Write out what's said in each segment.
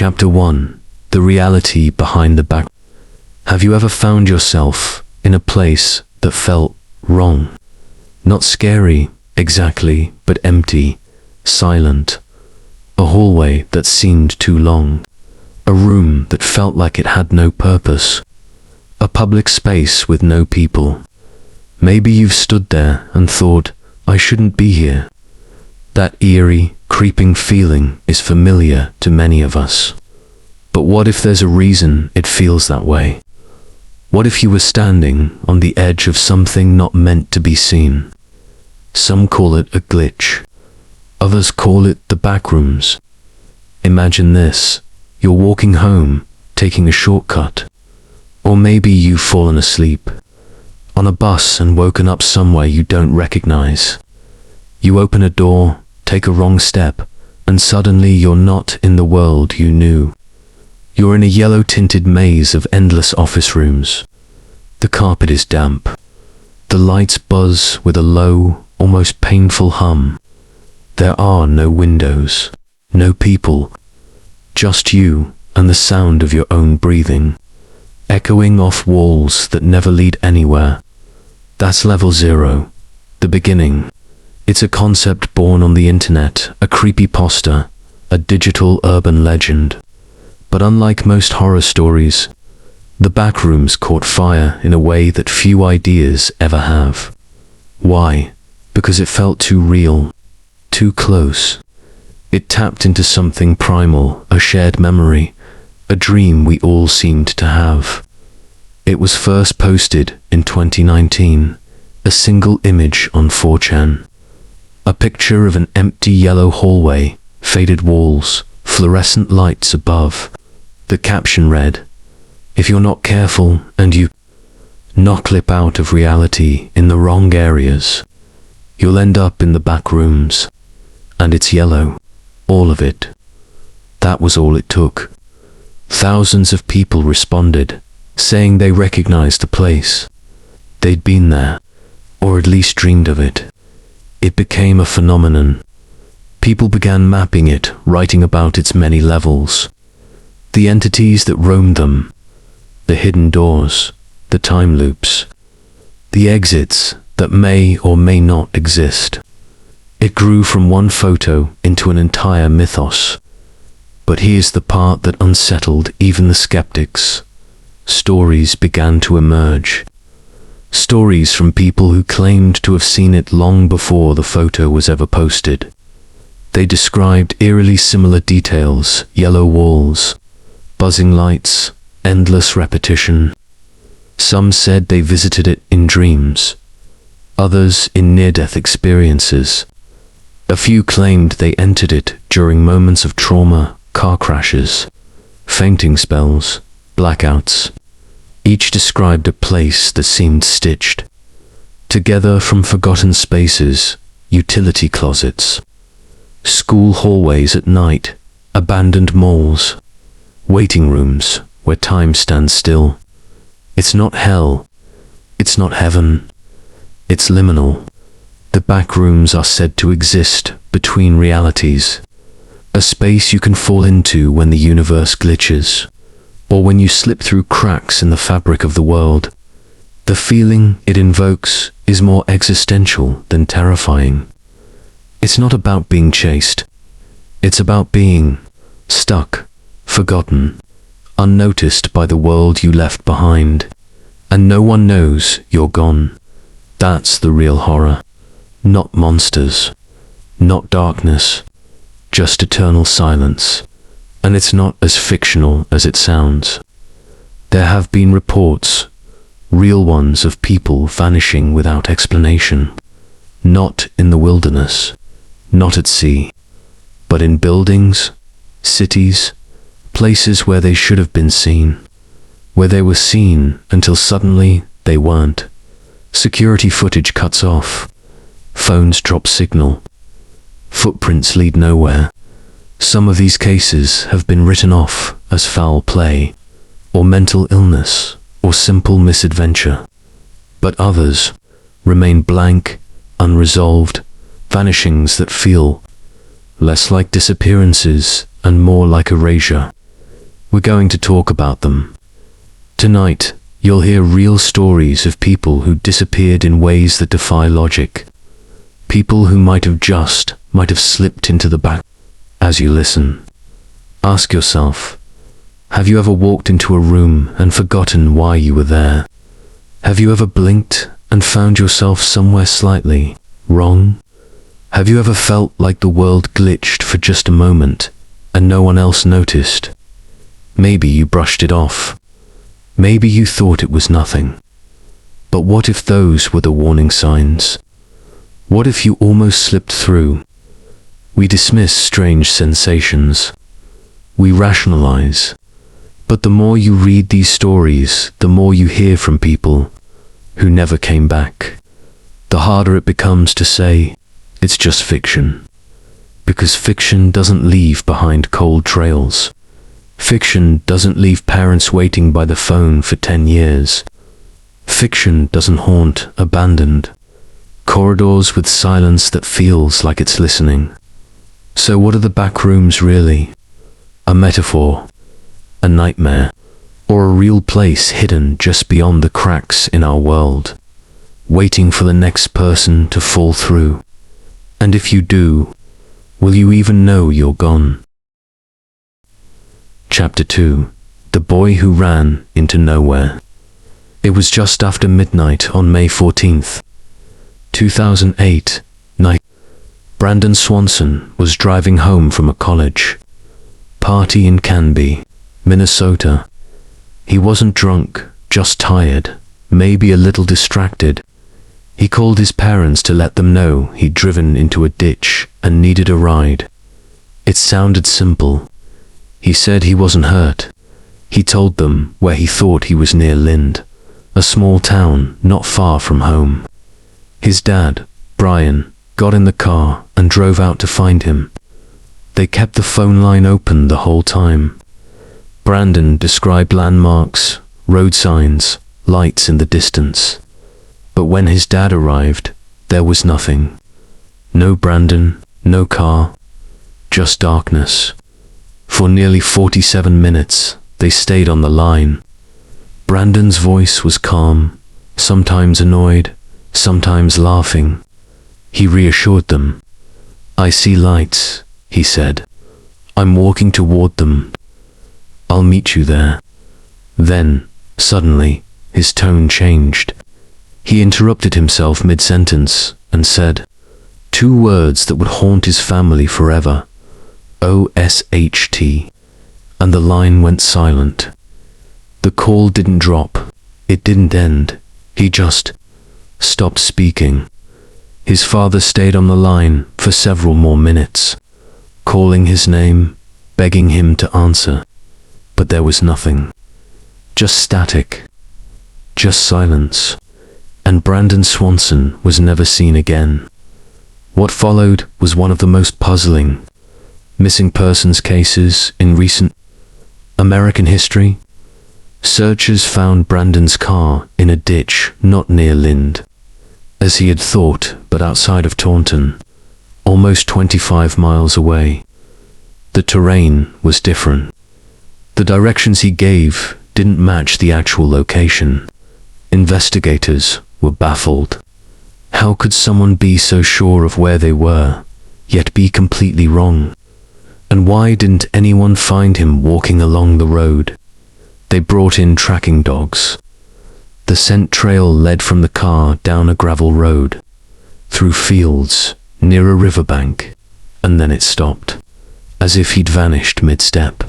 Chapter 1. The reality behind the back. Have you ever found yourself in a place that felt wrong? Not scary, exactly, but empty, silent. A hallway that seemed too long. A room that felt like it had no purpose. A public space with no people. Maybe you've stood there and thought, I shouldn't be here. That eerie, creeping feeling is familiar to many of us. But what if there's a reason it feels that way? What if you were standing on the edge of something not meant to be seen? Some call it a glitch. Others call it the backrooms. Imagine this. You're walking home, taking a shortcut. Or maybe you've fallen asleep on a bus and woken up somewhere you don't recognize. You open a door, take a wrong step, and suddenly you're not in the world you knew. You're in a yellow-tinted maze of endless office rooms. The carpet is damp. The lights buzz with a low, almost painful hum. There are no windows, no people, just you and the sound of your own breathing, echoing off walls that never lead anywhere. That's level 0, the beginning. It's a concept born on the internet, a creepypasta, a digital urban legend. But unlike most horror stories, the backrooms caught fire in a way that few ideas ever have. Why? Because it felt too real, too close. It tapped into something primal, a shared memory, a dream we all seemed to have. It was first posted in 2019, a single image on 4chan. A picture of an empty yellow hallway, faded walls, fluorescent lights above. The caption read, "If you're not careful and you clip out of reality in the wrong areas, you'll end up in the back rooms." And it's yellow. All of it. That was all it took. Thousands of people responded, saying they recognized the place. They'd been there, or at least dreamed of it. It became a phenomenon. People began mapping it, writing about its many levels. The entities that roamed them, the hidden doors, the time loops, the exits that may or may not exist. It grew from one photo into an entire mythos. But here's the part that unsettled even the skeptics. Stories began to emerge. Stories from people who claimed to have seen it long before the photo was ever posted. They described eerily similar details, yellow walls, buzzing lights, endless repetition. Some said they visited it in dreams, others in near-death experiences. A few claimed they entered it during moments of trauma, car crashes, fainting spells, blackouts. Each described a place that seemed stitched together from forgotten spaces, utility closets, school hallways at night, abandoned malls, waiting rooms where time stands still. It's not hell. It's not heaven. It's liminal. The backrooms are said to exist between realities. A space you can fall into when the universe glitches, or when you slip through cracks in the fabric of the world. The feeling it invokes is more existential than terrifying. It's not about being chased. It's about being stuck, forgotten, unnoticed by the world you left behind, and no one knows you're gone. That's the real horror. Not monsters, not darkness, just eternal silence. And it's not as fictional as it sounds. There have been reports, real ones, of people vanishing without explanation. Not in the wilderness, not at sea, but in buildings, cities, places where they should have been seen, where they were seen until suddenly they weren't. Security footage cuts off, phones drop signal, footprints lead nowhere. Some of these cases have been written off as foul play, or mental illness, or simple misadventure. But others remain blank, unresolved, vanishings that feel less like disappearances and more like erasure. We're going to talk about them. Tonight, you'll hear real stories of people who disappeared in ways that defy logic. People who might have slipped into the back. As you listen, ask yourself, have you ever walked into a room and forgotten why you were there? Have you ever blinked and found yourself somewhere slightly wrong? Have you ever felt like the world glitched for just a moment and no one else noticed? Maybe you brushed it off. Maybe you thought it was nothing. But what if those were the warning signs? What if you almost slipped through? We dismiss strange sensations. We rationalize. But the more you read these stories, the more you hear from people who never came back, the harder it becomes to say, it's just fiction. Because fiction doesn't leave behind cold trails. Fiction doesn't leave parents waiting by the phone for 10 years. Fiction doesn't haunt abandoned corridors with silence that feels like it's listening. So what are the backrooms really? A metaphor? A nightmare? Or a real place hidden just beyond the cracks in our world, waiting for the next person to fall through? And if you do, will you even know you're gone? Chapter 2. The Boy Who Ran Into Nowhere. It was just after midnight on May 14th, 2008, night. Brandon Swanson was driving home from a college party in Canby, Minnesota. He wasn't drunk, just tired, maybe a little distracted. He called his parents to let them know he'd driven into a ditch and needed a ride. It sounded simple. He said he wasn't hurt. He told them where he thought he was near Lind, a small town not far from home. His dad, Brian, got in the car and drove out to find him. They kept the phone line open the whole time. Brandon described landmarks, road signs, lights in the distance. But when his dad arrived, there was nothing. No Brandon, no car, just darkness. For nearly 47 minutes, they stayed on the line. Brandon's voice was calm, sometimes annoyed, sometimes laughing. He reassured them. "I see lights," he said. "I'm walking toward them. I'll meet you there." Then, suddenly, his tone changed. He interrupted himself mid-sentence and said, two words that would haunt his family forever, OSHT, and the line went silent. The call didn't drop, it didn't end, he just stopped speaking. His father stayed on the line for several more minutes, calling his name, begging him to answer. But there was nothing. Just static. Just silence. And Brandon Swanson was never seen again. What followed was one of the most puzzling missing persons cases in recent American history. Searchers found Brandon's car in a ditch not near Lind, as he had thought, but outside of Taunton, almost 25 miles away. The terrain was different. The directions he gave didn't match the actual location. Investigators were baffled. How could someone be so sure of where they were, yet be completely wrong? And why didn't anyone find him walking along the road? They brought in tracking dogs. The scent trail led from the car down a gravel road, through fields, near a riverbank, and then it stopped, as if he'd vanished mid-step.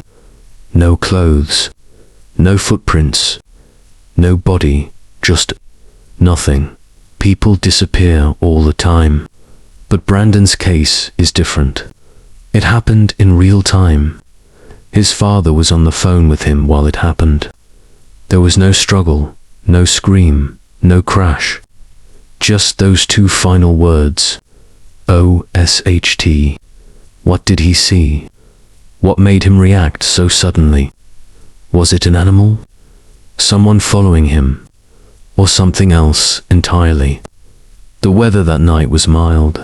No clothes, no footprints, no body, just nothing. People disappear all the time, but Brandon's case is different. It happened in real time. His father was on the phone with him while it happened. There was no struggle, no scream, no crash. Just those two final words, OSHT. What did he see? What made him react so suddenly? Was it an animal? Someone following him? Or something else entirely? The weather that night was mild.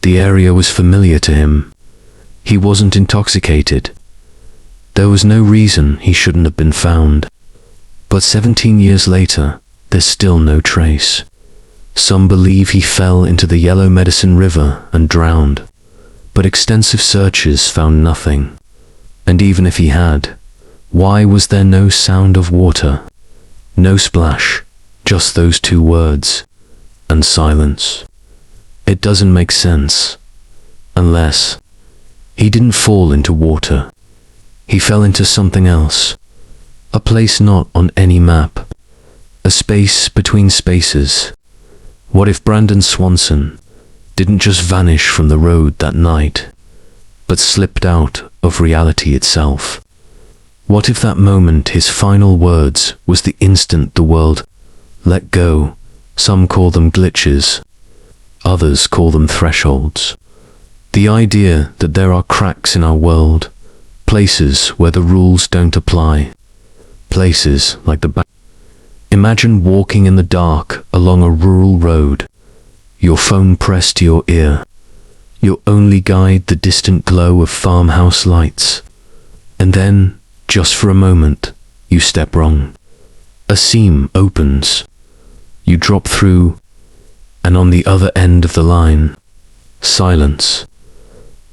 The area was familiar to him. He wasn't intoxicated. There was no reason he shouldn't have been found. But 17 years later, there's still no trace. Some believe he fell into the Yellow Medicine River and drowned, but extensive searches found nothing. And even if he had, why was there no sound of water? No splash, just those two words, and silence. It doesn't make sense. Unless he didn't fall into water. He fell into something else. A place not on any map. A space between spaces. What if Brandon Swanson didn't just vanish from the road that night, but slipped out of reality itself? What if that moment his final words was the instant the world let go? Some call them glitches. Others call them thresholds. The idea that there are cracks in our world, places where the rules don't apply, places like the back. Imagine walking in the dark along a rural road, your phone pressed to your ear, your only guide the distant glow of farmhouse lights, and then, just for a moment, you step wrong. A seam opens, you drop through, and on the other end of the line, silence.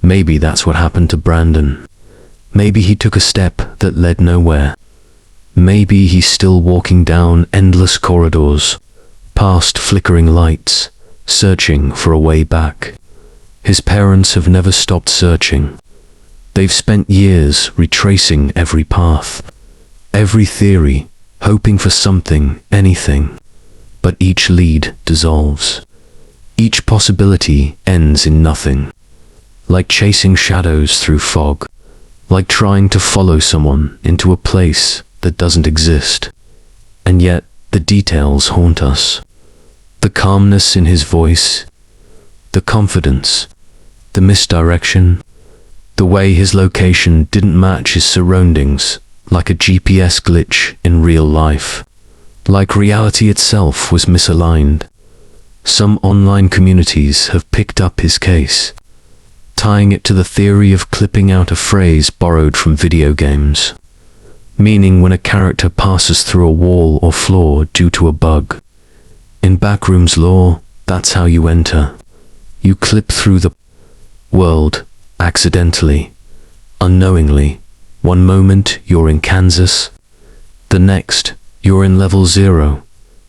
Maybe that's what happened to Brandon. Maybe he took a step that led nowhere. Maybe he's still walking down endless corridors, past flickering lights, searching for a way back. His parents have never stopped searching. They've spent years retracing every path, every theory, hoping for something, anything. But each lead dissolves. Each possibility ends in nothing. Like chasing shadows through fog. Like trying to follow someone into a place that doesn't exist. And yet, the details haunt us. The calmness in his voice, the confidence, the misdirection, the way his location didn't match his surroundings, like a GPS glitch in real life. Like reality itself was misaligned. Some online communities have picked up his case, tying it to the theory of clipping out a phrase borrowed from video games. Meaning when a character passes through a wall or floor due to a bug. In Backrooms lore, that's how you enter. You clip through the world, accidentally, unknowingly. One moment you're in Kansas, the next you're in level 0.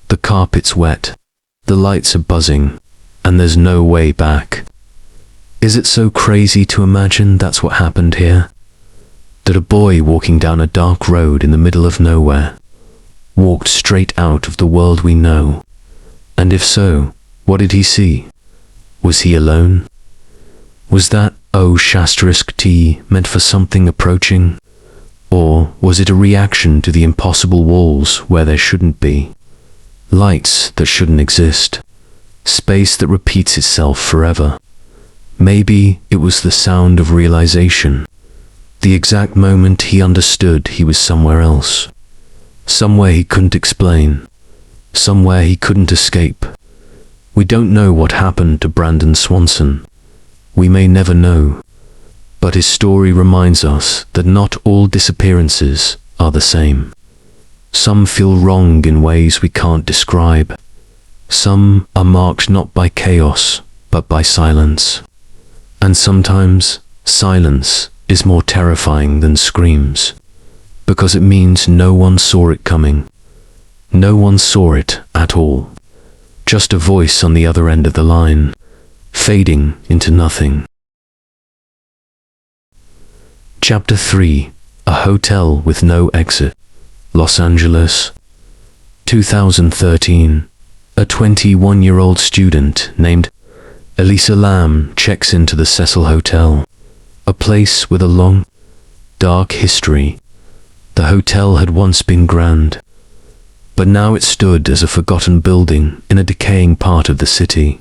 The carpet's wet, the lights are buzzing, and there's no way back. Is it so crazy to imagine that's what happened here? That a boy walking down a dark road in the middle of nowhere walked straight out of the world we know? And if so, what did he see? Was he alone? Was that O*T meant for something approaching? Or was it a reaction to the impossible walls where there shouldn't be? Lights that shouldn't exist? Space that repeats itself forever? Maybe it was the sound of realization. The exact moment he understood he was somewhere else. Somewhere he couldn't explain. Somewhere he couldn't escape. We don't know what happened to Brandon Swanson. We may never know. But his story reminds us that not all disappearances are the same. Some feel wrong in ways we can't describe. Some are marked not by chaos, but by silence. And sometimes, silence is more terrifying than screams, because it means no one saw it coming. No one saw it at all. Just a voice on the other end of the line, fading into nothing. Chapter 3. A Hotel with No Exit. Los Angeles, 2013. A 21-year-old student named Elisa Lam checks into the Cecil Hotel, a place with a long, dark history. The hotel had once been grand, but now it stood as a forgotten building in a decaying part of the city.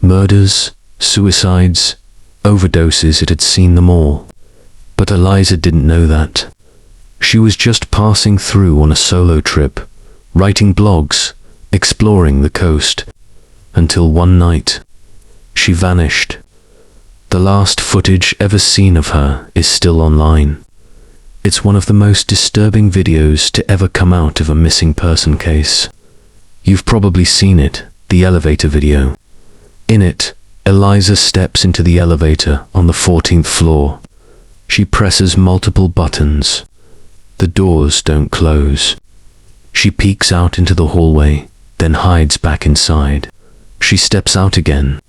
Murders, suicides, overdoses, it had seen them all. But Eliza didn't know that. She was just passing through on a solo trip, writing blogs, exploring the coast, until one night, she vanished. The last footage ever seen of her is still online. It's one of the most disturbing videos to ever come out of a missing person case. You've probably seen it, the elevator video. In it, Elisa steps into the elevator on the 14th floor. She presses multiple buttons. The doors don't close. She peeks out into the hallway, then hides back inside. She steps out again.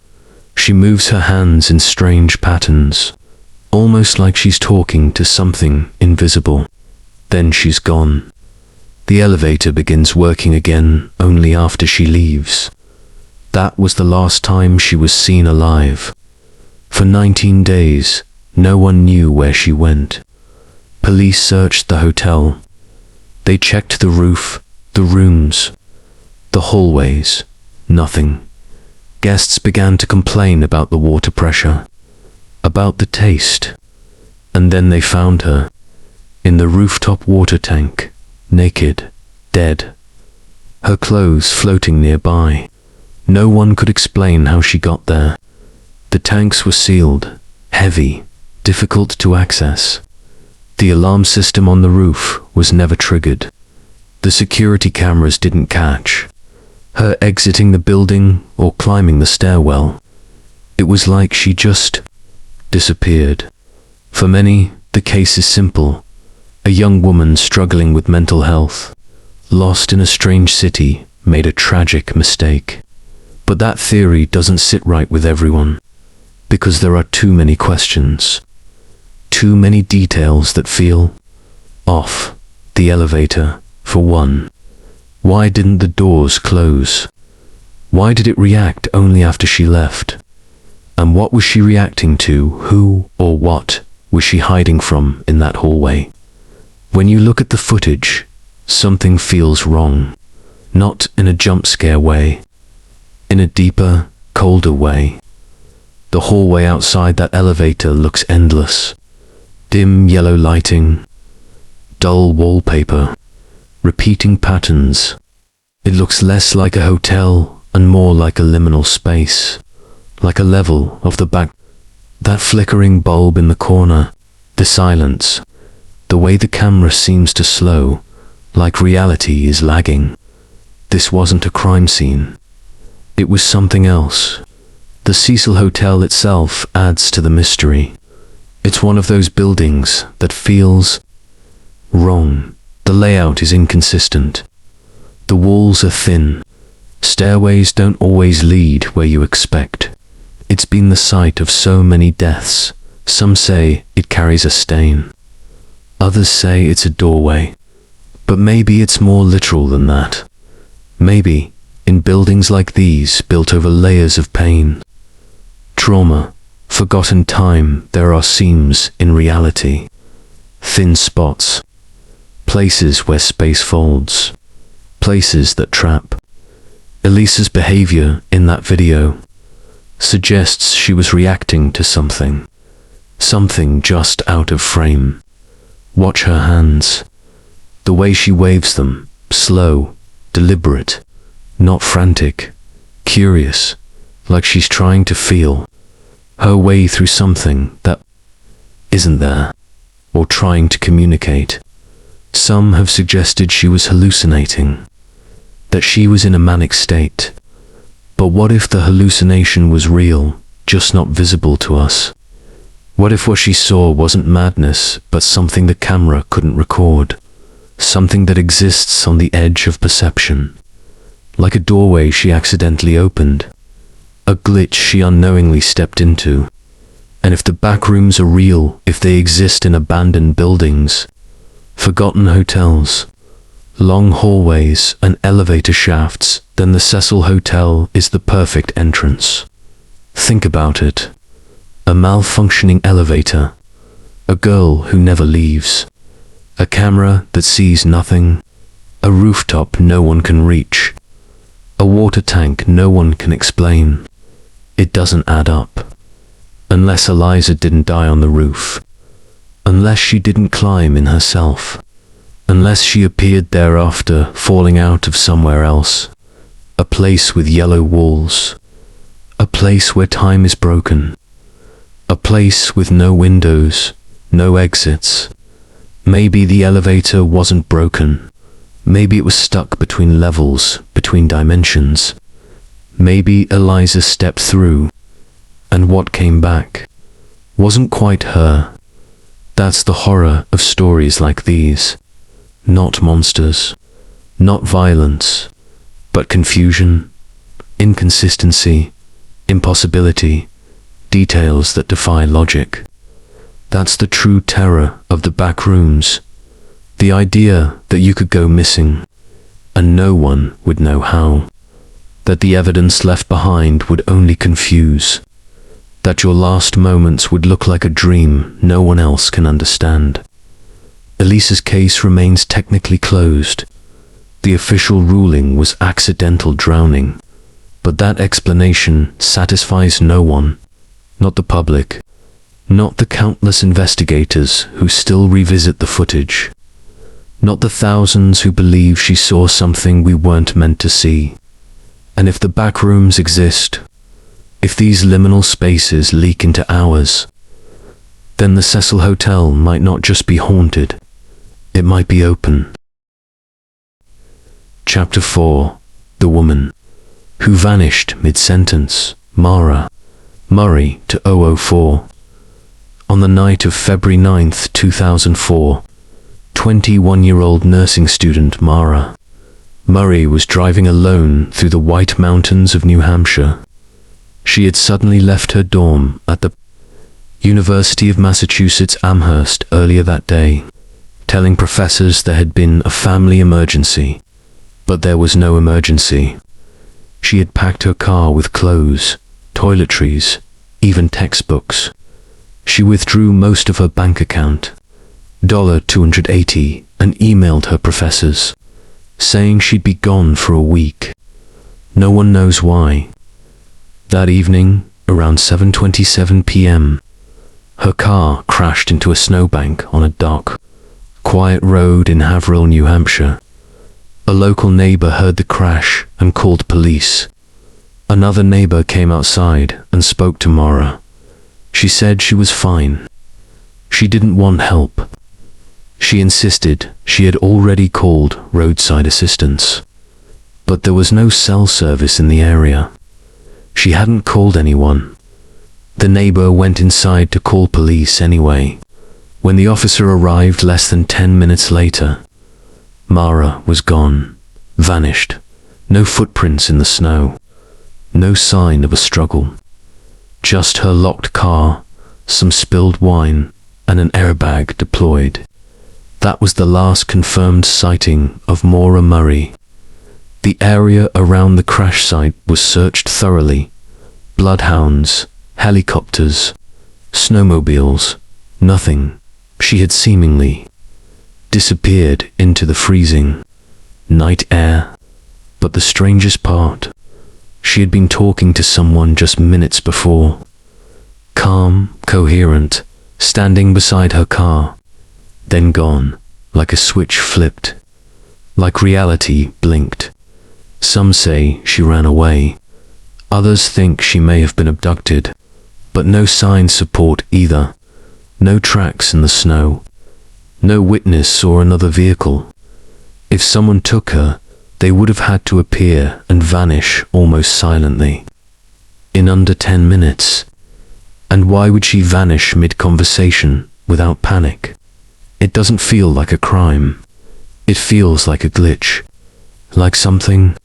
She moves her hands in strange patterns, almost like she's talking to something invisible. Then she's gone. The elevator begins working again only after she leaves. That was the last time she was seen alive. For 19 days, no one knew where she went. Police searched the hotel. They checked the roof, the rooms, the hallways. Nothing. Guests began to complain about the water pressure, about the taste, and then they found her in the rooftop water tank, naked, dead, her clothes floating nearby. No one could explain how she got there. The tanks were sealed, heavy, difficult to access. The alarm system on the roof was never triggered. The security cameras didn't catch her exiting the building or climbing the stairwell. It was like she just disappeared. For many, the case is simple. A young woman struggling with mental health, lost in a strange city, made a tragic mistake. But that theory doesn't sit right with everyone, because there are too many questions, too many details that feel off. The elevator, for one. Why didn't the doors close? Why did it react only after she left? And what was she reacting to? Who or what was she hiding from in that hallway? When you look at the footage, something feels wrong. Not in a jump scare way. In a deeper, colder way. The hallway outside that elevator looks endless. Dim yellow lighting, dull wallpaper, repeating patterns. It looks less like a hotel and more like a liminal space, like a level of the back. That flickering bulb in the corner, the silence, the way the camera seems to slow, like reality is lagging. This wasn't a crime scene. It was something else. The Cecil Hotel itself adds to the mystery. It's one of those buildings that feels wrong. The layout is inconsistent. The walls are thin. Stairways don't always lead where you expect. It's been the site of so many deaths. Some say it carries a stain. Others say it's a doorway. But maybe it's more literal than that. Maybe, in buildings like these, built over layers of pain, trauma, forgotten time, there are seams in reality, thin spots, places where space folds, places that trap. Elisa's behavior in that video suggests she was reacting to something just out of frame. Watch her hands, the way she waves them, slow, deliberate, not frantic, curious, like she's trying to feel her way through something that isn't there, or trying to communicate. Some have suggested she was hallucinating, that she was in a manic state. But what if the hallucination was real, just not visible to us? What if what she saw wasn't madness, but something the camera couldn't record? Something that exists on the edge of perception, like a doorway she accidentally opened, a glitch she unknowingly stepped into. And if the backrooms are real, if they exist in abandoned buildings, forgotten hotels, long hallways and elevator shafts, then the Cecil Hotel is the perfect entrance. Think about it. A malfunctioning elevator, a girl who never leaves, a camera that sees nothing, a rooftop no one can reach, a water tank no one can explain. It doesn't add up. Unless Elisa didn't die on the roof. Unless she didn't climb in herself. Unless she appeared there after falling out of somewhere else. A place with yellow walls. A place where time is broken. A place with no windows, no exits, Maybe the elevator wasn't broken. Maybe it was stuck between levels, between dimensions. Maybe Eliza stepped through, and what came back wasn't quite her. That's the horror of stories like these. Not monsters, not violence, but confusion, inconsistency, impossibility, details that defy logic. That's the true terror of the backrooms. The idea that you could go missing, and no one would know how. That the evidence left behind would only confuse. That your last moments would look like a dream no one else can understand. Elisa's case remains technically closed. The official ruling was accidental drowning, but that explanation satisfies no one, not the public, not the countless investigators who still revisit the footage, not the thousands who believe she saw something we weren't meant to see. And if the backrooms exist, if these liminal spaces leak into ours, then the Cecil Hotel might not just be haunted, it might be open. Chapter 4. The Woman Who Vanished Mid-Sentence, Mara, Murray to 004. On the night of February 9th, 2004, 21-year-old nursing student Mara Murray was driving alone through the White Mountains of New Hampshire. She had suddenly left her dorm at the University of Massachusetts Amherst earlier that day, telling professors there had been a family emergency, but there was no emergency. She had packed her car with clothes, toiletries, even textbooks. She withdrew most of her bank account, $280, and emailed her professors, saying she'd be gone for a week. No one knows why. That evening, around 7:27 p.m., her car crashed into a snowbank on a dark, quiet road in Haverhill, New Hampshire. A local neighbor heard the crash and called police. Another neighbor came outside and spoke to Mara. She said she was fine. She didn't want help. She insisted she had already called roadside assistance, but there was no cell service in the area. She hadn't called anyone. The neighbor went inside to call police anyway. When the officer arrived less than 10 minutes later, Mara was gone, vanished. No footprints in the snow. No sign of a struggle. Just her locked car, some spilled wine, and an airbag deployed. That was the last confirmed sighting of Maura Murray. The area around the crash site was searched thoroughly. Bloodhounds, helicopters, snowmobiles, nothing. She had seemingly disappeared into the freezing night air. But the strangest part, she had been talking to someone just minutes before. Calm, coherent, standing beside her car. Then gone, like a switch flipped. Like reality blinked. Some say she ran away. Others think she may have been abducted, but no signs support either. No tracks in the snow. No witness saw another vehicle. If someone took her, they would have had to appear and vanish almost silently. In under 10 minutes. And why would she vanish mid-conversation without panic? It doesn't feel like a crime. It feels like a glitch. Like something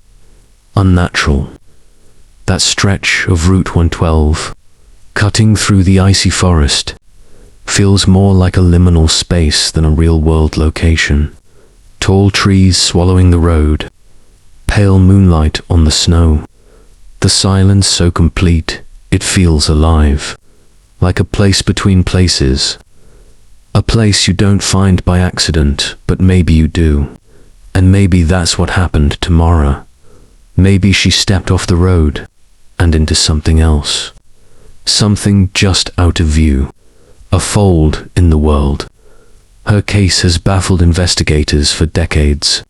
unnatural. That stretch of Route 112, cutting through the icy forest, feels more like a liminal space than a real-world location. Tall trees swallowing the road, pale moonlight on the snow. The silence so complete, it feels alive. Like a place between places. A place you don't find by accident, but maybe you do. And maybe that's what happened to Mara. Maybe she stepped off the road and into something else. Something just out of view. A fold in the world. Her case has baffled investigators for decades.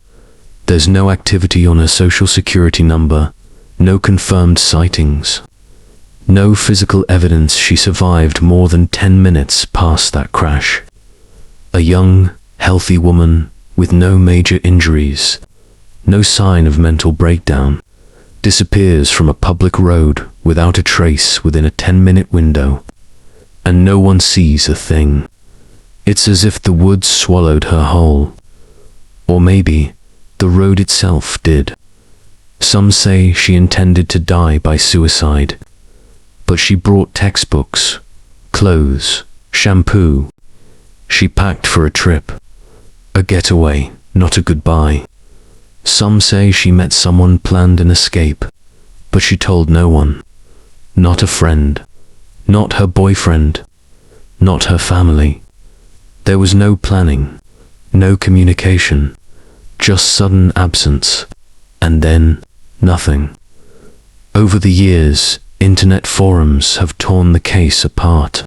There's no activity on her social security number, no confirmed sightings. No physical evidence she survived more than 10 minutes past that crash. A young, healthy woman with no major injuries, no sign of mental breakdown, disappears from a public road without a trace within a 10-minute window, and no one sees a thing. It's as if the woods swallowed her whole. Or maybe the road itself did. Some say she intended to die by suicide, but she brought textbooks, clothes, shampoo. She packed for a trip, a getaway, not a goodbye. Some say she met someone, planned an escape, but she told no one. Not a friend, not her boyfriend, not her family. There was no planning, no communication, just sudden absence, and then nothing. Over the years, internet forums have torn the case apart,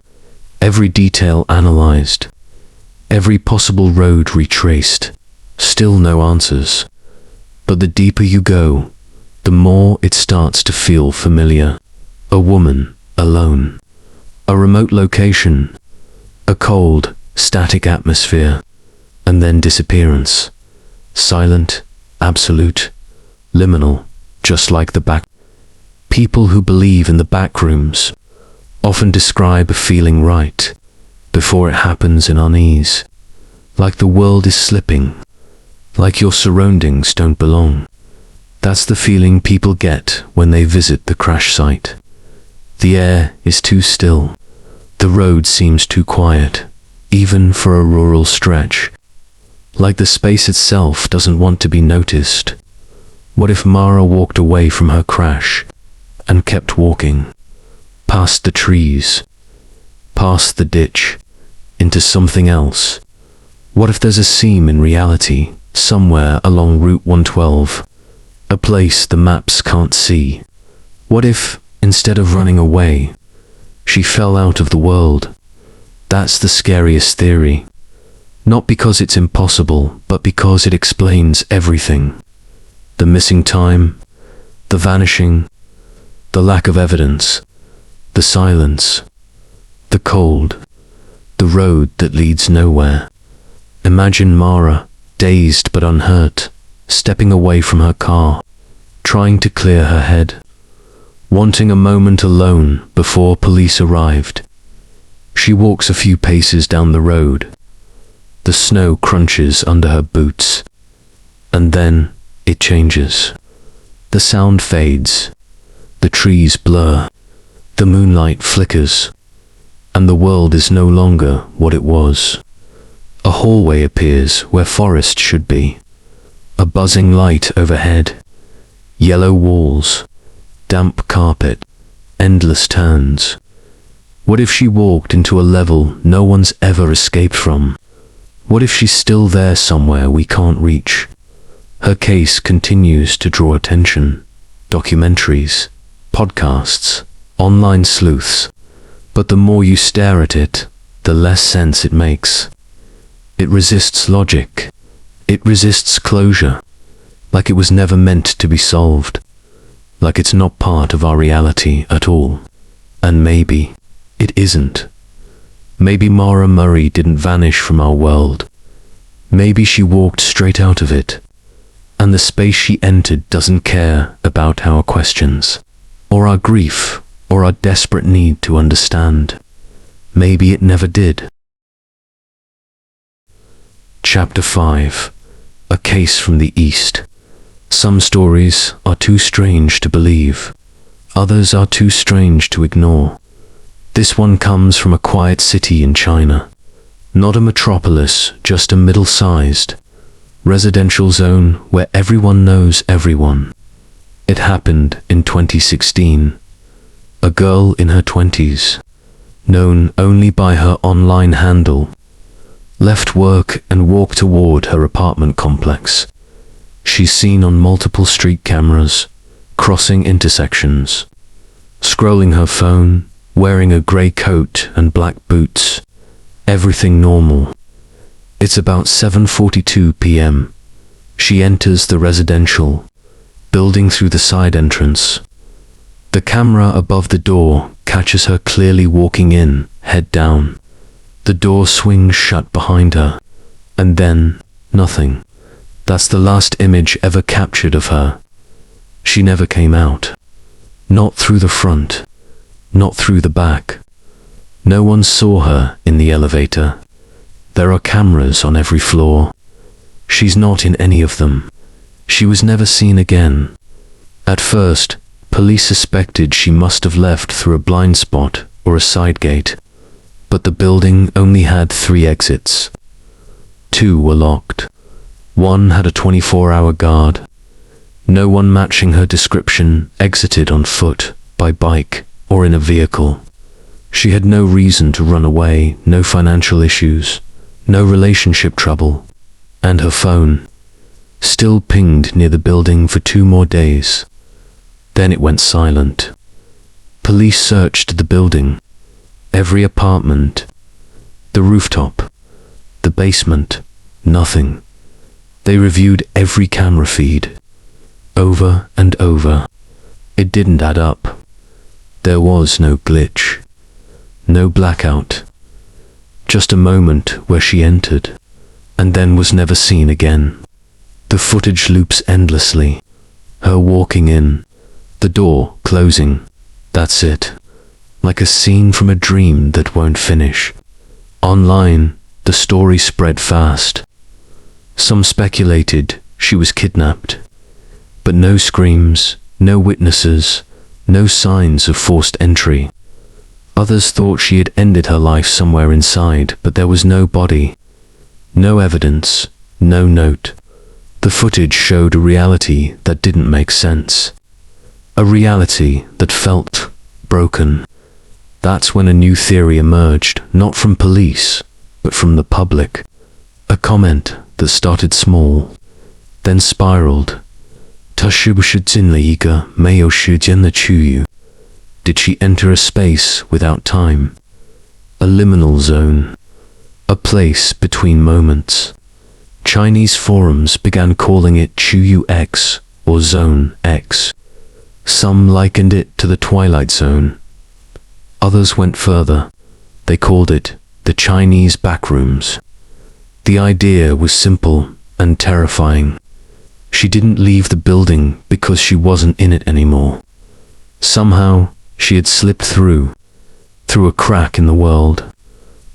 every detail analyzed, every possible road retraced, still no answers. But the deeper you go, the more it starts to feel familiar. A woman, alone. A remote location. A cold, static atmosphere. And then disappearance. Silent, absolute, liminal, just like the back. People who believe in the backrooms often describe a feeling right before it happens, in unease. Like the world is slipping. Like your surroundings don't belong. That's the feeling people get when they visit the crash site. The air is too still. The road seems too quiet, even for a rural stretch. Like the space itself doesn't want to be noticed. What if Mara walked away from her crash and kept walking, past the trees, past the ditch, into something else? What if there's a seam in reality somewhere along Route 112, a place the maps can't see? What if, instead of running away, she fell out of the world? That's the scariest theory. Not because it's impossible, but because it explains everything. The missing time, the vanishing, the lack of evidence, the silence, the cold, the road that leads nowhere. Imagine Mara, dazed but unhurt, stepping away from her car, trying to clear her head, wanting a moment alone before police arrived. She walks a few paces down the road. The snow crunches under her boots, and then it changes. The sound fades, the trees blur, the moonlight flickers, and the world is no longer what it was. A hallway appears where forest should be, a buzzing light overhead, yellow walls, damp carpet, endless turns. What if she walked into a level no one's ever escaped from? What if she's still there somewhere we can't reach? Her case continues to draw attention. Documentaries, podcasts, online sleuths. But the more you stare at it, the less sense it makes. It resists logic. It resists closure. Like it was never meant to be solved. Like it's not part of our reality at all. And maybe it isn't. Maybe Mara Murray didn't vanish from our world. Maybe she walked straight out of it, and the space she entered doesn't care about our questions, or our grief, or our desperate need to understand. Maybe it never did. Chapter 5. A Case from the East. Some stories are too strange to believe. Others are too strange to ignore. This one comes from a quiet city in China. Not a metropolis, just a middle-sized residential zone where everyone knows everyone. It happened in 2016. A girl in her 20s, known only by her online handle, left work and walked toward her apartment complex. She's seen on multiple street cameras, crossing intersections, scrolling her phone, wearing a grey coat and black boots. Everything normal. It's about 7:42 p.m. She enters the residential building through the side entrance. The camera above the door catches her clearly walking in, head down. The door swings shut behind her, And then, nothing. That's the last image ever captured of her. She never came out. Not through the front. Not through the back. No one saw her in the elevator. There are cameras on every floor. She's not in any of them. She was never seen again. At first, police suspected she must have left through a blind spot or a side gate, but the building only had 3 exits. 2 were locked. One had a 24-hour guard. No one matching her description exited on foot, by bike, or in a vehicle. She had no reason to run away, no financial issues, no relationship trouble, and her phone still pinged near the building for 2 more days. Then it went silent. Police searched the building, every apartment, the rooftop, the basement, nothing. They reviewed every camera feed, over and over. It didn't add up. There was no glitch, no blackout, just a moment where she entered, and then was never seen again. The footage loops endlessly. Her walking in, the door closing. That's it. Like a scene from a dream that won't finish. Online, the story spread fast. Some speculated she was kidnapped, but no screams, no witnesses, no signs of forced entry. Others thought she had ended her life somewhere inside, but there was no body, no evidence, no note. The footage showed a reality that didn't make sense. A reality that felt broken. That's when a new theory emerged, not from police, but from the public. A comment that started small, then spiraled. 她是不是进了一个没有时间的区域? Did she enter a space without time? A liminal zone. A place between moments. Chinese forums began calling it Chuyu X or Zone X. Some likened it to the Twilight Zone. Others went further. They called it the Chinese Backrooms. The idea was simple and terrifying. She didn't leave the building because she wasn't in it anymore. Somehow, she had slipped through a crack in the world,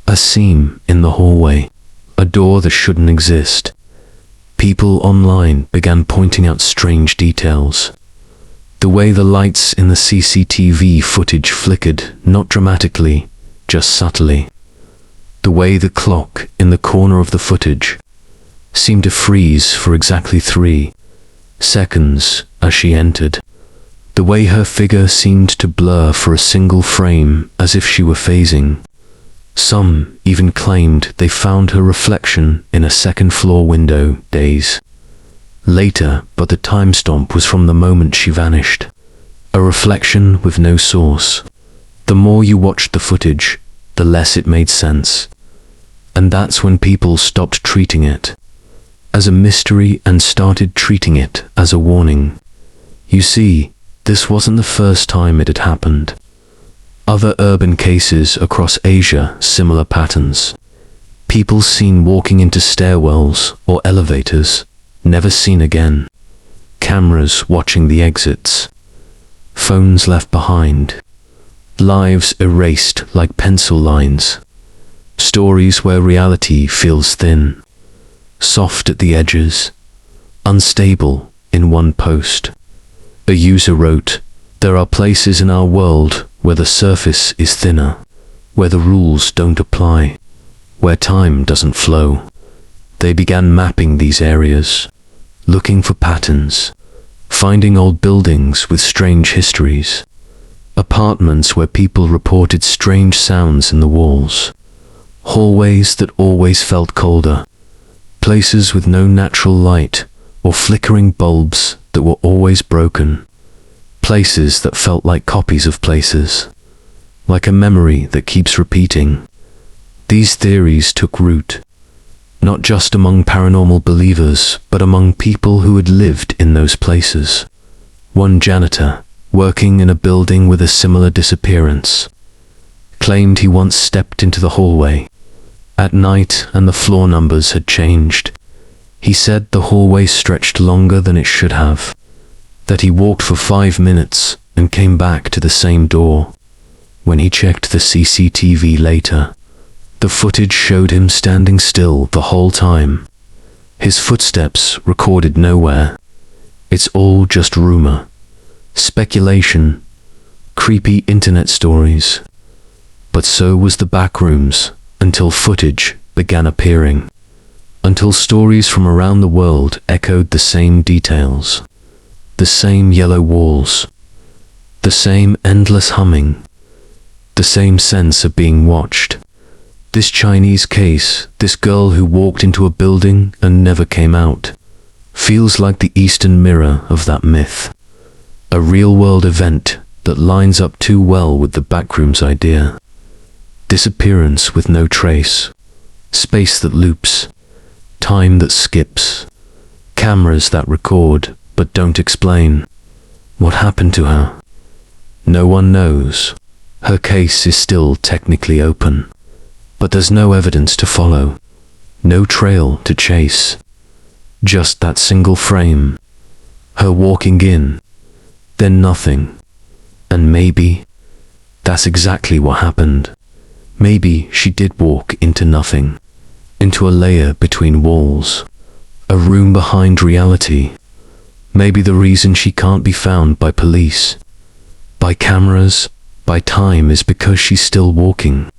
a seam in the hallway, a door that shouldn't exist. People online began pointing out strange details. The way the lights in the CCTV footage flickered, not dramatically, just subtly. The way the clock in the corner of the footage seemed to freeze for exactly 3 seconds as she entered. The way her figure seemed to blur for a single frame as if she were phasing. Some even claimed they found her reflection in a second-floor window days later, but the timestamp was from the moment she vanished. A reflection with no source. The more you watched the footage, the less it made sense. And that's when people stopped treating it as a mystery and started treating it as a warning. You see, this wasn't the first time it had happened. Other urban cases across Asia, similar patterns. People seen walking into stairwells or elevators, never seen again. Cameras watching the exits. Phones left behind. Lives erased like pencil lines. Stories where reality feels thin, soft at the edges, unstable in one post. A user wrote, "There are places in our world where the surface is thinner, where the rules don't apply, where time doesn't flow." They began mapping these areas, looking for patterns, finding old buildings with strange histories, apartments where people reported strange sounds in the walls, hallways that always felt colder, places with no natural light or flickering bulbs that were always broken, places that felt like copies of places, like a memory that keeps repeating. These theories took root, not just among paranormal believers, but among people who had lived in those places. One janitor, working in a building with a similar disappearance, claimed he once stepped into the hallway at night and the floor numbers had changed. He said the hallway stretched longer than it should have, that he walked for 5 minutes and came back to the same door. When he checked the CCTV later, the footage showed him standing still the whole time. His footsteps recorded nowhere. It's all just rumor, speculation, creepy internet stories. But so was the Backrooms, until footage began appearing, until stories from around the world echoed the same details, the same yellow walls, the same endless humming, the same sense of being watched. This Chinese case, this girl who walked into a building and never came out, feels like the Eastern mirror of that myth, a real-world event that lines up too well with the Backrooms idea. Disappearance with no trace, space that loops, time that skips, cameras that record but don't explain. What happened to her? No one knows. Her case is still technically open, but there's no evidence to follow, no trail to chase. Just that single frame, her walking in, then nothing. And maybe that's exactly what happened. Maybe she did walk into nothing, into a layer between walls, a room behind reality. Maybe the reason she can't be found by police, by cameras, by time is because she's still walking.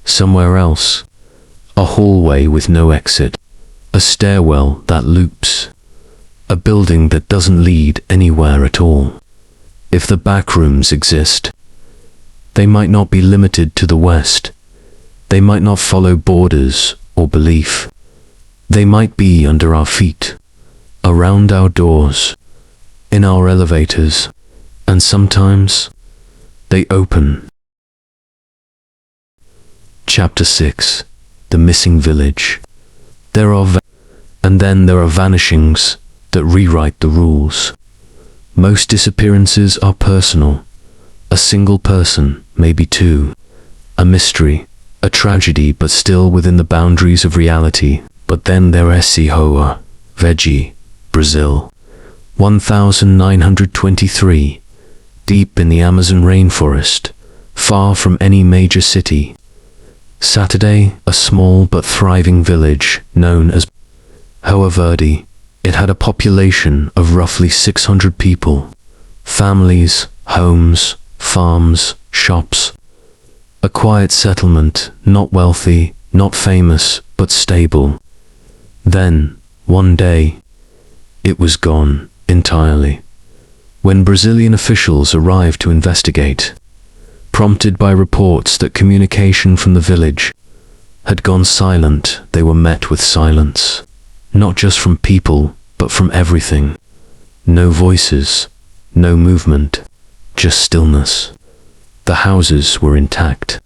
Somewhere else, a hallway with no exit, a stairwell that loops, a building that doesn't lead anywhere at all. If the Backrooms exist, they might not be limited to the West. They might not follow borders or belief. They might be under our feet, around our doors, in our elevators, and sometimes they open. Chapter 6. The Missing Village. And then there are vanishings that rewrite the rules. Most disappearances are personal. A single person, maybe two. A mystery, a tragedy, but still within the boundaries of reality. But then there is Hoer Verde, Brazil. 1923. Deep in the Amazon rainforest, far from any major city. Saturday, a small but thriving village known as Hoer Verde. It had a population of roughly 600 people. Families, homes, farms, shops. A quiet settlement, not wealthy, not famous, but stable. Then, one day, it was gone entirely. When Brazilian officials arrived to investigate, prompted by reports that communication from the village had gone silent, they were met with silence. Not just from people, but from everything. No voices, no movement, just stillness. The houses were intact.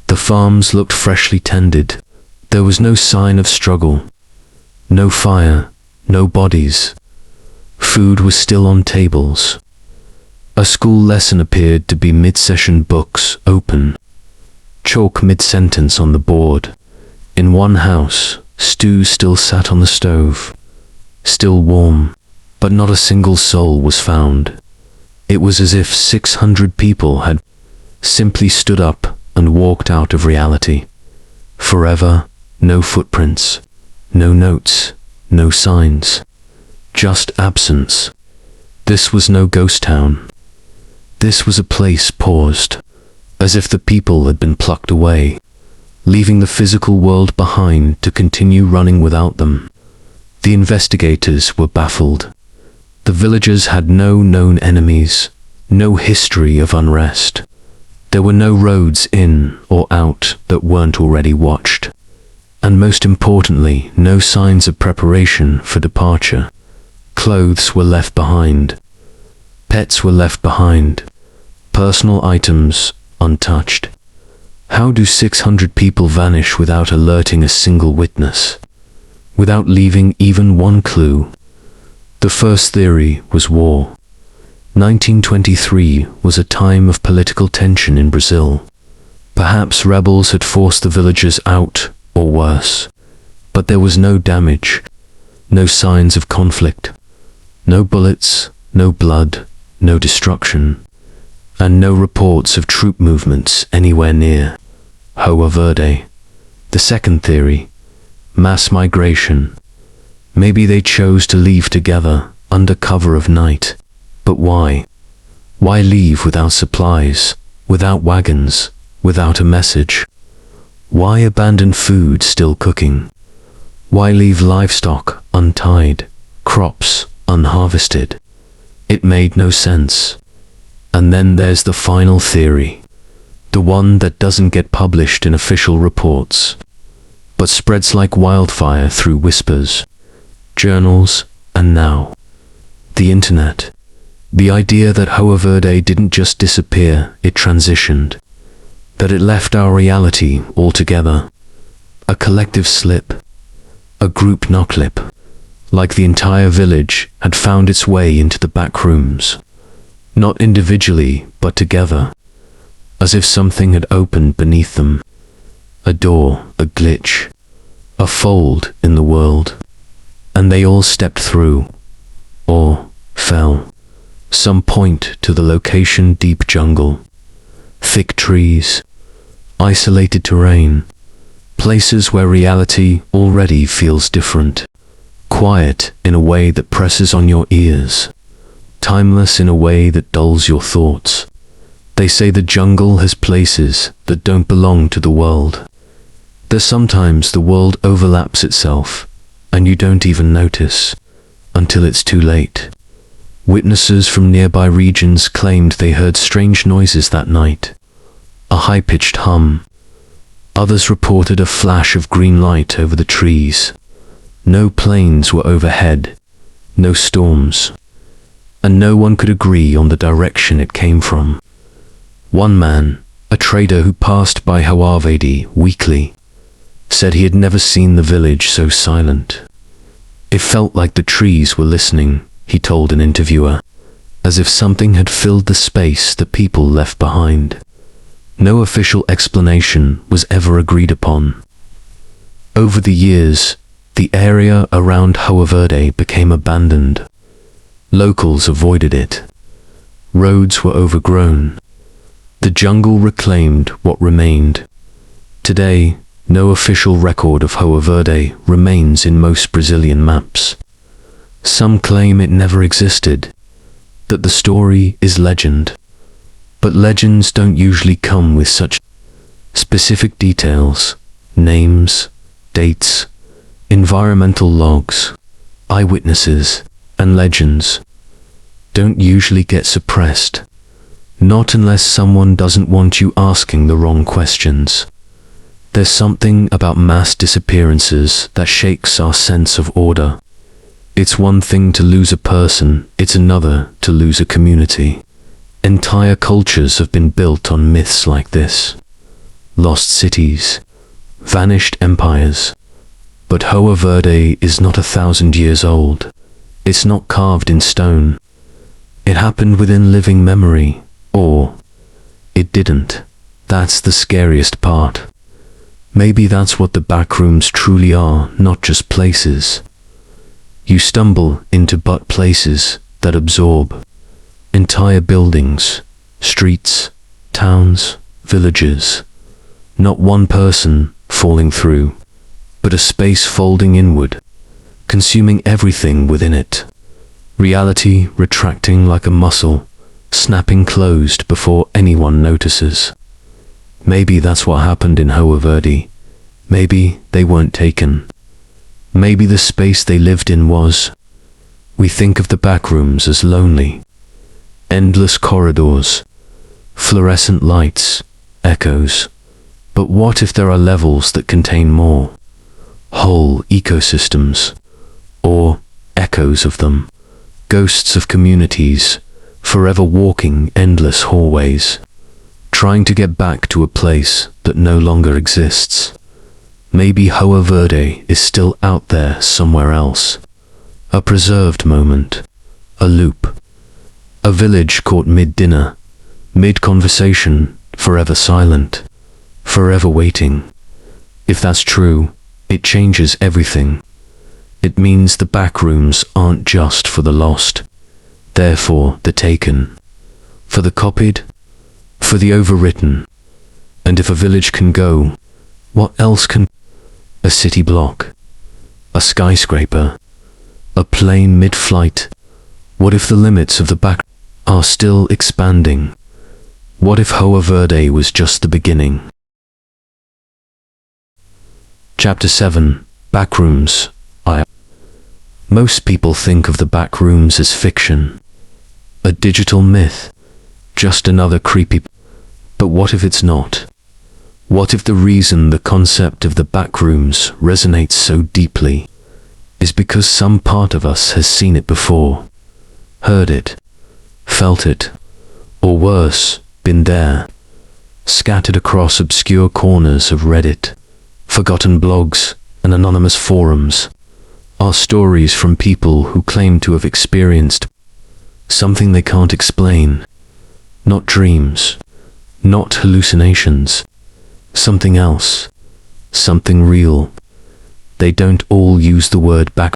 The farms looked freshly tended. There was no sign of struggle. No fire, no bodies. Food was still on tables. A school lesson appeared to be mid-session, books open. Chalk mid-sentence on the board. In one house, stew still sat on the stove. Still warm, but not a single soul was found. It was as if 600 people had simply stood up and walked out of reality. Forever, no footprints, no notes, no signs. Just absence. This was no ghost town. This was a place paused, as if the people had been plucked away, leaving the physical world behind to continue running without them. The investigators were baffled. The villagers had no known enemies, no history of unrest. There were no roads in or out that weren't already watched. And most importantly, no signs of preparation for departure. Clothes were left behind. Pets were left behind. Personal items untouched. How do 600 people vanish without alerting a single witness? Without leaving even one clue? The first theory was war. 1923 was a time of political tension in Brazil. Perhaps rebels had forced the villagers out, or worse. But there was no damage, no signs of conflict, no bullets, no blood, no destruction, and no reports of troop movements anywhere near Hoer Verde. The second theory, mass migration. Maybe they chose to leave together under cover of night. But why? Why leave without supplies, without wagons, without a message? Why abandon food still cooking? Why leave livestock untied, crops unharvested? It made no sense. And then there's the final theory, the one that doesn't get published in official reports, but spreads like wildfire through whispers, journals, and now the internet. The idea that Hoer Verde didn't just disappear, it transitioned, that it left our reality altogether, a collective slip, a group noclip, like the entire village had found its way into the back rooms, not individually but together, as if something had opened beneath them, a door, a glitch, a fold in the world, and they all stepped through, or fell. Some point to the location: deep jungle, thick trees, isolated terrain, places where reality already feels different, quiet in a way that presses on your ears, timeless in a way that dulls your thoughts. They say the jungle has places that don't belong to the world. There's sometimes the world overlaps itself, and you don't even notice, until it's too late. Witnesses from nearby regions claimed they heard strange noises that night, a high-pitched hum. Others reported a flash of green light over the trees. No planes were overhead, no storms, and no one could agree on the direction it came from. One man, a trader who passed by Hoer Verde weekly, said he had never seen the village so silent. It felt like the trees were listening, he told an interviewer, as if something had filled the space that people left behind. No official explanation was ever agreed upon. Over the years, the area around Hoer Verde became abandoned. Locals avoided it. Roads were overgrown. The jungle reclaimed what remained. Today, no official record of Hoer Verde remains in most Brazilian maps. Some claim it never existed, that the story is legend. But legends don't usually come with such specific details: names, dates, environmental logs. Eyewitnesses and legends don't usually get suppressed, not unless someone doesn't want you asking the wrong questions. There's something about mass disappearances that shakes our sense of order. It's one thing to lose a person, it's another to lose a community. Entire cultures have been built on myths like this. Lost cities, vanished empires. But Hoer Verde is not 1,000 years old. It's not carved in stone. It happened within living memory, or it didn't. That's the scariest part. Maybe that's what the backrooms truly are, not just places. You stumble into but places that absorb entire buildings, streets, towns, villages. Not one person falling through, but a space folding inward, consuming everything within it. Reality retracting like a muscle, snapping closed before anyone notices. Maybe that's what happened in Hoer Verde. Maybe they weren't taken. Maybe the space they lived in was. We think of the backrooms as lonely. Endless corridors, fluorescent lights, echoes. But what if there are levels that contain more? Whole ecosystems, or echoes of them, ghosts of communities, forever walking endless hallways, trying to get back to a place that no longer exists. Maybe Hoer Verde is still out there somewhere else. A preserved moment, a loop, a village caught mid-dinner, mid-conversation, forever silent, forever waiting. If that's true, it changes everything. It means the backrooms aren't just for the lost. They're for the taken, for the copied, for the overwritten. And if a village can go, what else can? A city block, a skyscraper, a plane mid-flight. What if the limits of the back are still expanding? What if Hoer Verde was just the beginning? Chapter 7. Backrooms. Most people think of the backrooms as fiction, a digital myth, just another creepy. But what if it's not? What if the reason the concept of the backrooms resonates so deeply is because some part of us has seen it before, heard it, felt it, or worse, been there, scattered across obscure corners of Reddit, forgotten blogs, and anonymous forums, are stories from people who claim to have experienced something they can't explain. Not dreams, not hallucinations, something else, something real. They don't all use the word back.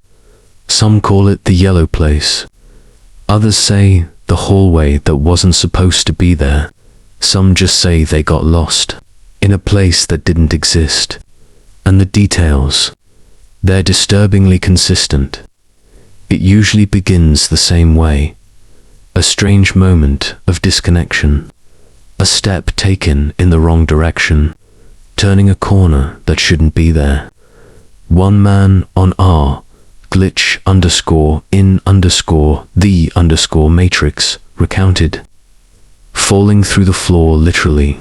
Some call it the yellow place. Others say the hallway that wasn't supposed to be there. Some just say they got lost in a place that didn't exist. And the details, they're disturbingly consistent. It usually begins the same way. A strange moment of disconnection. A step taken in the wrong direction. Turning a corner that shouldn't be there. One man on R, glitch _ in _ the _ matrix, recounted. Falling through the floor literally.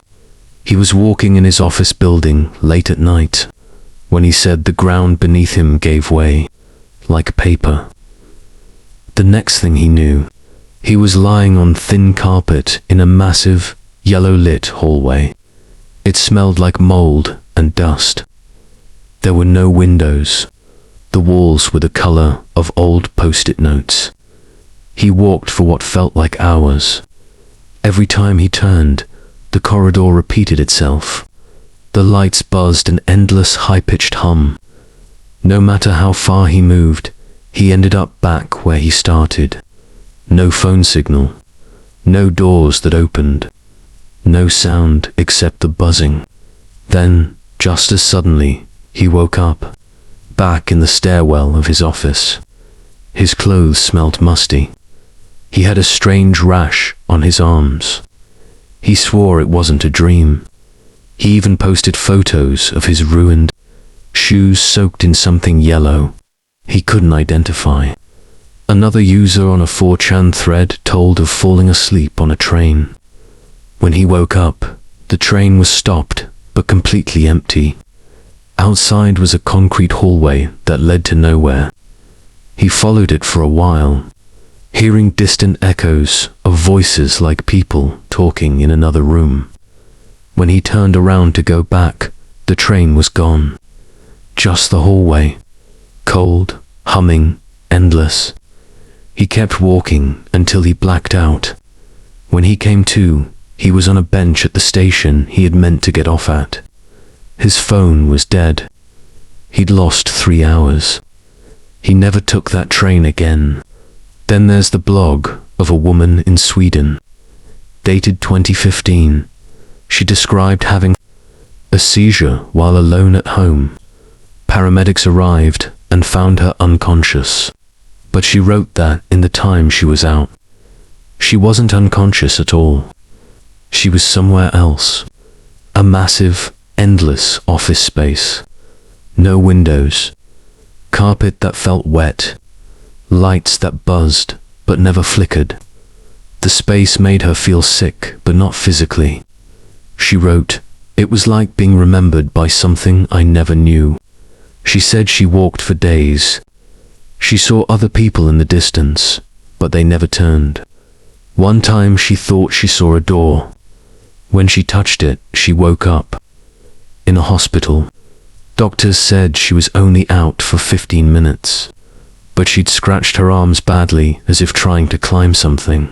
He was walking in his office building late at night, when he said the ground beneath him gave way, like paper. The next thing he knew, he was lying on thin carpet in a massive, yellow-lit hallway. It smelled like mold and dust. There were no windows. The walls were the color of old post-it notes. He walked for what felt like hours. Every time he turned, the corridor repeated itself. The lights buzzed an endless high-pitched hum. No matter how far he moved, he ended up back where he started. No phone signal. No doors that opened. No sound except the buzzing. Then, just as suddenly, he woke up, back in the stairwell of his office. His clothes smelled musty. He had a strange rash on his arms. He swore it wasn't a dream. He even posted photos of his ruined shoes soaked in something yellow he couldn't identify. Another user on a 4chan thread told of falling asleep on a train. When he woke up, the train was stopped, but completely empty. Outside was a concrete hallway that led to nowhere. He followed it for a while, hearing distant echoes of voices like people talking in another room. When he turned around to go back, the train was gone. Just the hallway. Cold, humming, endless. He kept walking until he blacked out. When he came to, he was on a bench at the station he had meant to get off at. His phone was dead. He'd lost 3 hours. He never took that train again. Then there's the blog of a woman in Sweden. Dated 2015. She described having a seizure while alone at home. Paramedics arrived and found her unconscious. But she wrote that in the time she was out. She wasn't unconscious at all. She was somewhere else. A massive, endless office space. No windows. Carpet that felt wet. Lights that buzzed but never flickered. The space made her feel sick, but not physically. She wrote, "It was like being remembered by something I never knew." She said she walked for days. She saw other people in the distance, but they never turned. One time she thought she saw a door. When she touched it, she woke up. In a hospital. Doctors said she was only out for 15 minutes. But she'd scratched her arms badly, as if trying to climb something.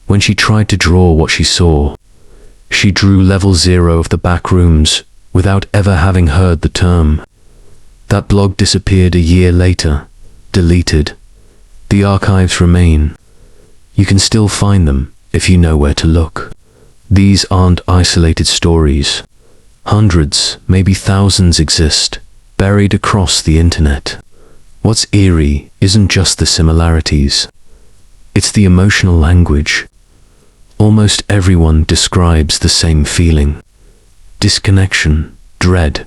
When she tried to draw what she saw, she drew level 0 of the back rooms, without ever having heard the term. That blog disappeared a year later, deleted. The archives remain. You can still find them if you know where to look. These aren't isolated stories. Hundreds, maybe thousands exist, buried across the internet. What's eerie isn't just the similarities. It's the emotional language. Almost everyone describes the same feeling. Disconnection, dread,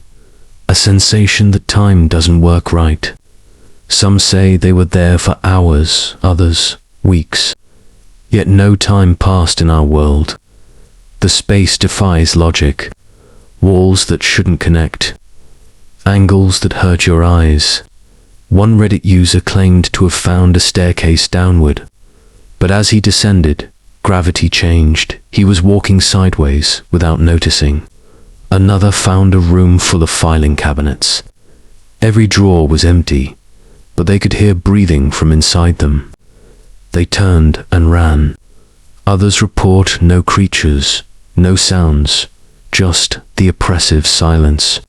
a sensation that time doesn't work right. Some say they were there for hours, others, weeks. Yet no time passed in our world. The space defies logic. Walls that shouldn't connect. Angles that hurt your eyes. One Reddit user claimed to have found a staircase downward. But as he descended, gravity changed. He was walking sideways without noticing. Another found a room full of filing cabinets. Every drawer was empty, but they could hear breathing from inside them. They turned and ran. Others report no creatures, no sounds, just the oppressive silence.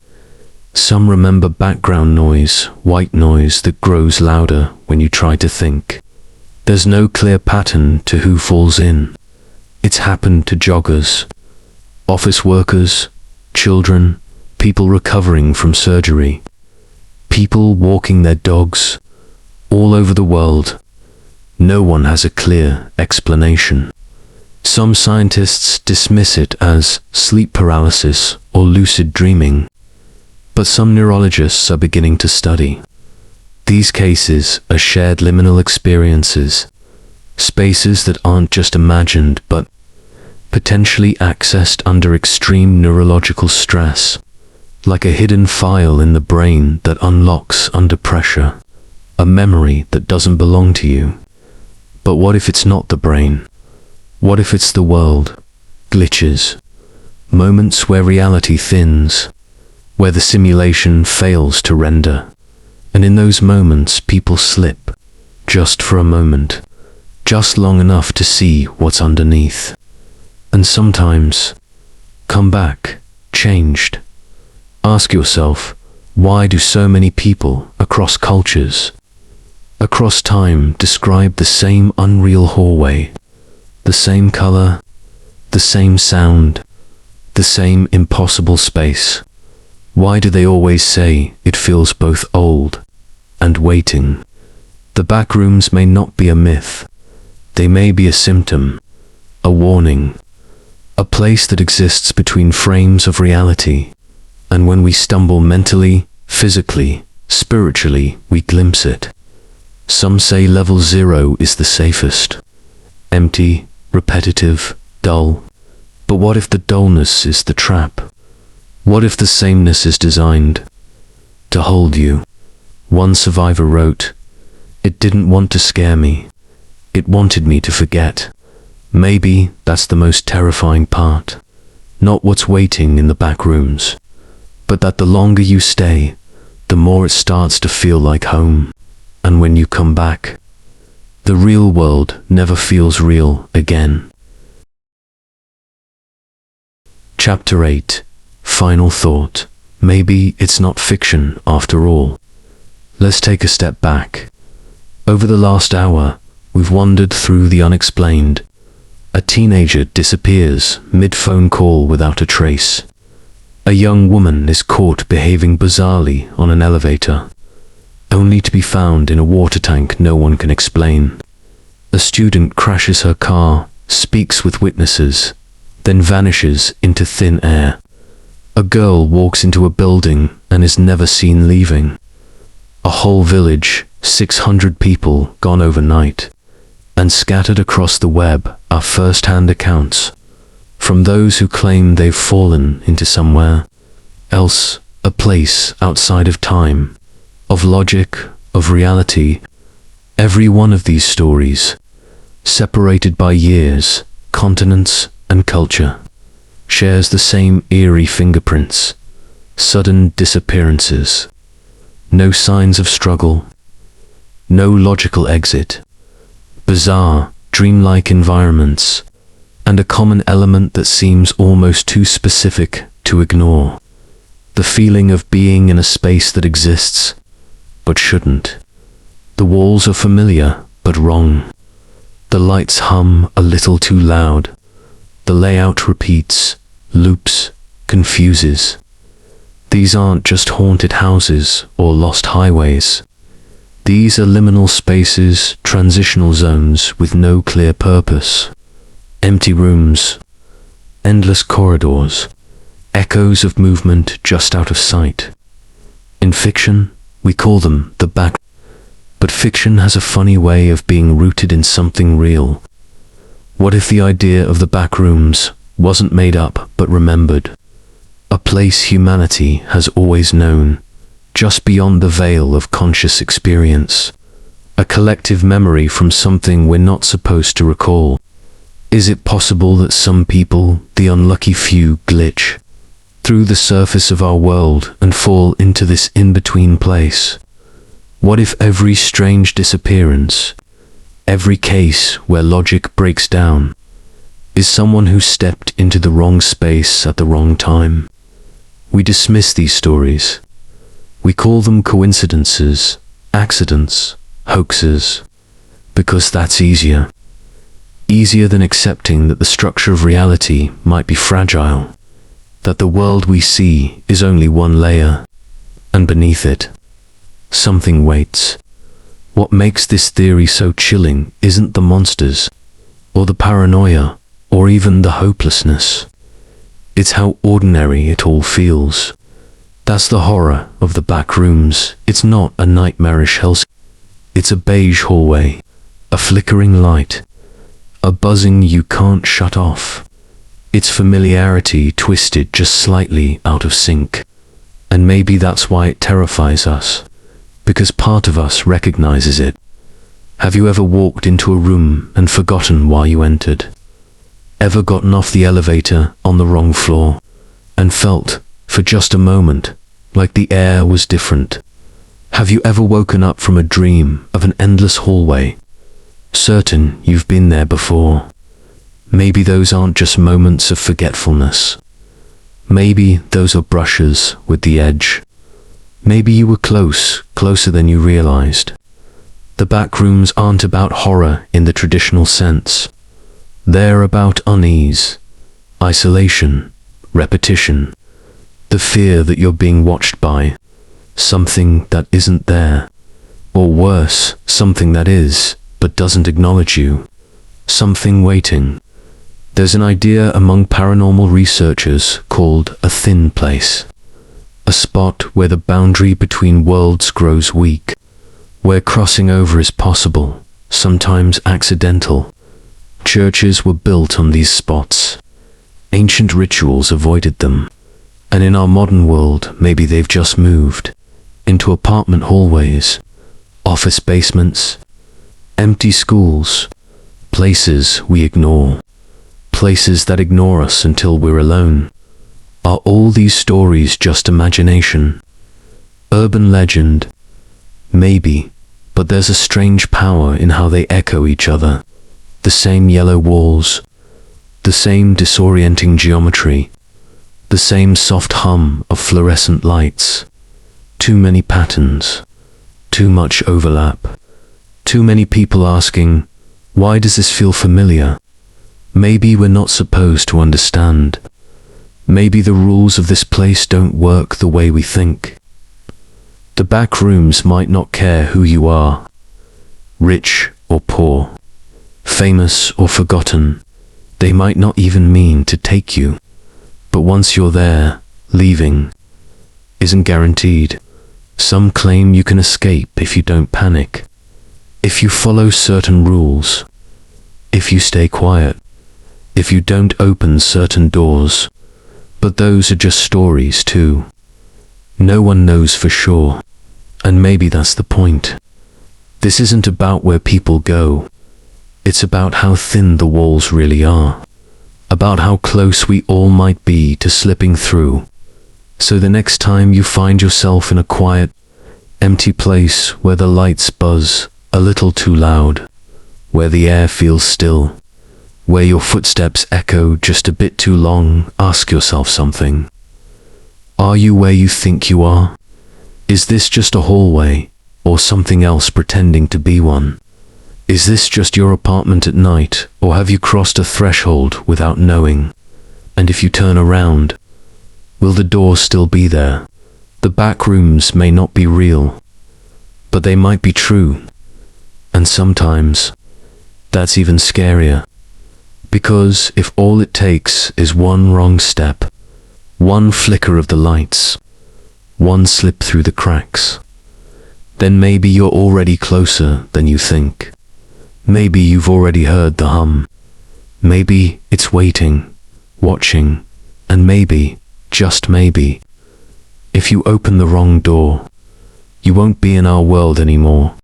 Some remember background noise, white noise that grows louder when you try to think. There's no clear pattern to who falls in. It's happened to joggers, office workers, children, people recovering from surgery, people walking their dogs, all over the world. No one has a clear explanation. Some scientists dismiss it as sleep paralysis or lucid dreaming, but some neurologists are beginning to study. These cases are shared liminal experiences, spaces that aren't just imagined but potentially accessed under extreme neurological stress, like a hidden file in the brain that unlocks under pressure, a memory that doesn't belong to you. But what if it's not the brain? What if it's the world? Glitches, moments where reality thins, where the simulation fails to render. And in those moments people slip, just for a moment, just long enough to see what's underneath. And sometimes, come back, changed. Ask yourself, why do so many people across cultures, across time, describe the same unreal hallway, the same color, the same sound, the same impossible space? Why do they always say it feels both old and waiting? The backrooms may not be a myth. They may be a symptom, a warning, a place that exists between frames of reality. And when we stumble mentally, physically, spiritually, we glimpse it. Some say level 0 is the safest. Empty, repetitive, dull. But what if the dullness is the trap? What if the sameness is designed to hold you? One survivor wrote, "It didn't want to scare me. It wanted me to forget." Maybe that's the most terrifying part. Not what's waiting in the back rooms, but that the longer you stay, the more it starts to feel like home. And when you come back, the real world never feels real again. Chapter 8. Final thought. Maybe it's not fiction after all. Let's take a step back. Over the last hour, we've wandered through the unexplained. A teenager disappears mid-phone call without a trace. A young woman is caught behaving bizarrely on an elevator, only to be found in a water tank no one can explain. A student crashes her car, speaks with witnesses, then vanishes into thin air. A girl walks into a building and is never seen leaving. A whole village, 600 people gone overnight. And scattered across the web are first-hand accounts, from those who claim they've fallen into somewhere else, a place outside of time, of logic, of reality. Every one of these stories, separated by years, continents, and culture, shares the same eerie fingerprints, sudden disappearances. No signs of struggle, no logical exit. Bizarre, dreamlike environments, and a common element that seems almost too specific to ignore. The feeling of being in a space that exists, but shouldn't. The walls are familiar, but wrong. The lights hum a little too loud. The layout repeats, loops, confuses. These aren't just haunted houses or lost highways. These are liminal spaces, transitional zones with no clear purpose. Empty rooms, endless corridors, echoes of movement just out of sight. In fiction, we call them the back. But fiction has a funny way of being rooted in something real. What if the idea of the backrooms wasn't made up but remembered? A place humanity has always known, just beyond the veil of conscious experience. A collective memory from something we're not supposed to recall. Is it possible that some people, the unlucky few, glitch through the surface of our world and fall into this in-between place? What if every strange disappearance, every case where logic breaks down, is someone who stepped into the wrong space at the wrong time? We dismiss these stories. We call them coincidences, accidents, hoaxes, because that's easier. Easier than accepting that the structure of reality might be fragile, that the world we see is only one layer, and beneath it, something waits. What makes this theory so chilling isn't the monsters, or the paranoia, or even the hopelessness. It's how ordinary it all feels. That's the horror of the back rooms. It's not a nightmarish hellscape. It's a beige hallway, a flickering light, a buzzing you can't shut off. It's familiarity twisted just slightly out of sync. And maybe that's why it terrifies us, because part of us recognizes it. Have you ever walked into a room and forgotten why you entered? Ever gotten off the elevator on the wrong floor and felt, for just a moment, like the air was different? Have you ever woken up from a dream of an endless hallway, certain you've been there before? Maybe those aren't just moments of forgetfulness. Maybe those are brushes with the edge. Maybe you were closer than you realized. The back rooms aren't about horror in the traditional sense. They're about unease, isolation, repetition, the fear that you're being watched by something that isn't there, or worse, something that is, but doesn't acknowledge you, something waiting. There's an idea among paranormal researchers called a thin place, a spot where the boundary between worlds grows weak, where crossing over is possible, sometimes accidental. Churches were built on these spots. Ancient rituals avoided them. And in our modern world, maybe they've just moved into apartment hallways, office basements, empty schools, places we ignore, places that ignore us until we're alone. Are all these stories just imagination? Urban legend? Maybe, but there's a strange power in how they echo each other. The same yellow walls, the same disorienting geometry, the same soft hum of fluorescent lights. Too many patterns, too much overlap, too many people asking, why does this feel familiar? Maybe we're not supposed to understand. Maybe the rules of this place don't work the way we think. The back rooms might not care who you are, rich or poor, famous or forgotten. They might not even mean to take you. But once you're there, leaving isn't guaranteed. Some claim you can escape if you don't panic, if you follow certain rules, if you stay quiet, if you don't open certain doors. But those are just stories too. No one knows for sure. And maybe that's the point. This isn't about where people go. It's about how thin the walls really are. About how close we all might be to slipping through. So the next time you find yourself in a quiet, empty place where the lights buzz a little too loud, where the air feels still, where your footsteps echo just a bit too long, ask yourself something. Are you where you think you are? Is this just a hallway, or something else pretending to be one? Is this just your apartment at night, or have you crossed a threshold without knowing? And if you turn around, will the door still be there? The back rooms may not be real, but they might be true. And sometimes, that's even scarier. Because if all it takes is one wrong step, one flicker of the lights, one slip through the cracks, then maybe you're already closer than you think. Maybe you've already heard the hum. Maybe it's waiting, watching, and maybe, just maybe, if you open the wrong door, you won't be in our world anymore.